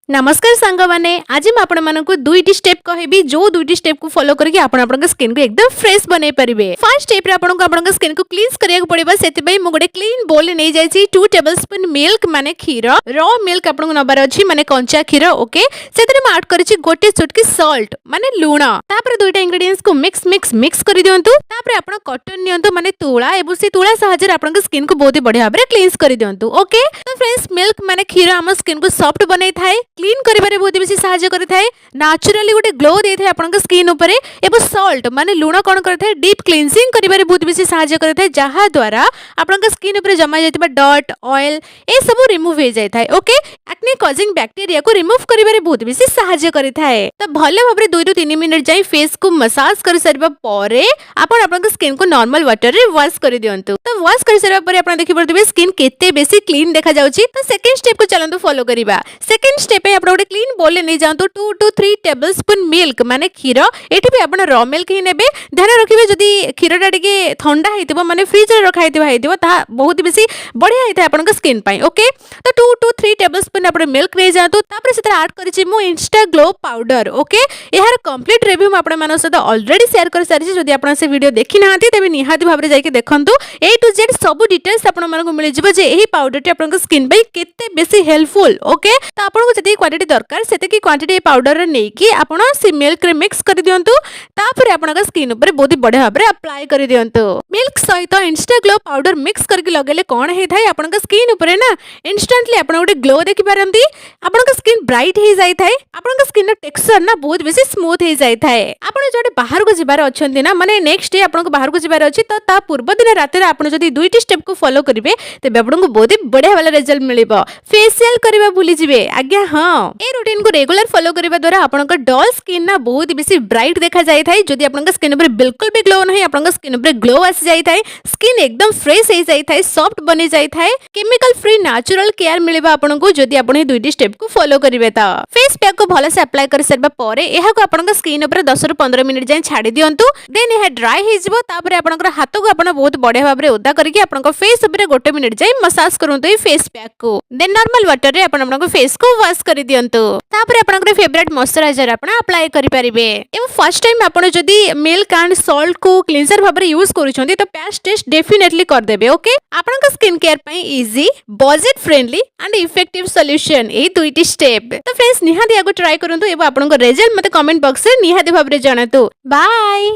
नमस्कार सांग माने आज मैं आपण मानकु दुईटी स्टेप कहबी जो दुईटी स्टेप को फॉलो करके आपण आपण स्किन को एकदम फ्रेश बनै परिबे। फर्स्ट स्टेप रे आपण को आपण स्किन को क्लींस करिया को पड़िबा सेति बई मु गोटे क्लीन बोल नै जाय छी 2 टेबलस्पून मिल्क माने खीर रॉ मिल्क आपण को नबार अछि माने कंचा खीर ओके सेति रे ऐड करि छी गोटे चुटकी सॉल्ट माने लूण तापर दुईटा इंग्रेडिएंट्स को मिक्स करि दियंतु तापर आपण कॉटन नियंतु माने तुळा एबु से तुळा सहायता रे आपण स्किन को बहुत ही बढ़िया भाबरे क्लींस करि दियंतु ओके। तो फ्रेंड्स मिल्क माने खीर हम स्किन को सॉफ्ट बनै थाए क्लीन करिबारे बहुत बेसी सहायता करिथाए नेचुरली गोटे ग्लो देथाए आपनका स्किन उपरे एबो सॉल्ट माने लूण कोन करथाए डीप क्लींसिंग करिबारे बहुत बेसी सहायता करिथाए जहा द्वारा आपनका स्किन उपरे जमा जायतिबा डॉट ऑयल ए सब रिमूव हो जायथाए ओके। एक्ने कॉजिंग बैक्टीरिया को रिमूव करिबारे बहुत बेसी सहायता करिथाए। तो भले भाबरे 2 ରୁ 3 मिनिट जाई फेस को मसाज करि सरबा परे आपन आपनका स्किन को नॉर्मल वाटर रे वॉश करि दियंतु। तो वॉश करि सरबा परे आपन देखि परथिबे स्किन केते बेसी क्लीन देखा जाउची। तो सेकंड स्टेप को चलंतु फॉलो करिबा। सेकंड स्टेप है आपन गोटे क्लीन बोल ले जातु 2 to 3 टेबलस्पून मिल्क माने खीर एठी भी आपण रॉ मिल्क ही नेबे ध्यान रखिबे जदी खीरटा टिके ठंडा हेतिबो माने फ्रिज रे रखा हेतिबो ता बहुत बेसी बढ़िया हेता आपण स्किन पई ओके। तो 2 to 3 टेबलस्पून आपण मिल्क नै जातु तापर सेते ऐड करिछि मु इंस्टा ग्लो पाउडर ओके। एहार कंप्लीट रिव्यू म आपण मानो सहित ऑलरेडी शेयर कर सारिछि जदी आपण से वीडियो देखि नाहांती तबे निहाती भाबरे जाई के देखंतु ए टू जेड सब डिटेल्स आपण मानको मिलि जिवो जे एही पाउडर टी आपण स्किन पई केते बेसी हेल्पफुल ओके। तो आपण को जदी क्वांटिटी दरकार सेते की क्वांटिटी पाउडर रे नै कि आपण से मिल्क रे मिक्स कर दियंतु तापर आपण स्किन ऊपर बहुत ही बढ़िया भाबरे अप्लाई कर दियंतु। मिल्क सहित इंस्टा ग्लो पाउडर मिक्स करके लगेले कोन हे थाय आपण स्किन ऊपर ना इंस्टेंटली आपण गोटे ग्लो देखि पारंती आपण स्किन ब्राइट हे जाय थाय आपण स्किन टेक्सचर ना बहुत बेसी स्मूथ हे जाय थाय। आपण जोटे बाहर को जिबार अछंती ना माने नेक्स्ट डे आपण को बाहर को जिबार अछि तो ता पूर्व दिन रात रे आपण जदी दुईटी स्टेप को फॉलो करिवे तबे आपण को बहुत ही बढ़िया वाला रिजल्ट मिलिबो। फेशियल करबा भूली जिवे आज्ञा हां ए रूटीन को रेगुलर फॉलो करबा द्वारा आपण का डल स्किन ना बहुत बेसी ब्राइट देखा जाय थाय। जदी आपण स्किन ऊपर बिल्कुल भी ग्लो नहीं आपण स्किन ऊपर ग्लो आसी जाय थाय स्किन एकदम फ्रेश हे जाय थाय सॉफ्ट बनी जाय थाय केमिकल फ्री नेचुरल केयर मिलिबा आपण को जदी आपण ए दुईटी स्टेप को फॉलो करिवे ता। फेस पैक को भले से अप्लाई कर सरबा परे एहा को आपण स्किन ऊपर 10 ରୁ 15 मिनिट जाय छाडी दियंतु देन एहा ड्राई हे जिवो तापर आपण हाथ को आपण बहुत बढ़िया भाबरे ओदा करके आपण फेस ऊपर 1 मिनिट जाय मसाज करंतु ए फेस पैक को देन नॉर्मल वाटर रे आपण फेस को वॉश कर दियंतु तापर आपण फेवरेट मॉइस्चराइजर आपण अप्लाई करि परिबे। एवं फर्स्ट टाइम आपण जदी मिल्क एंड सॉल्ट को क्लींजर भाबरे यूज करूछंती तो पैच टेस्ट डेफिनेटली कर देबे ओके। आपण स्किन केयर पई easy budget friendly and effective solution ए दुईटी स्टेप। तो फ्रेंड्स निहाती आगो ट्राई करंतु एवं आपण रिजल्ट मते कमेंट बॉक्स रे निहाती भाबरे जणातु। बाय।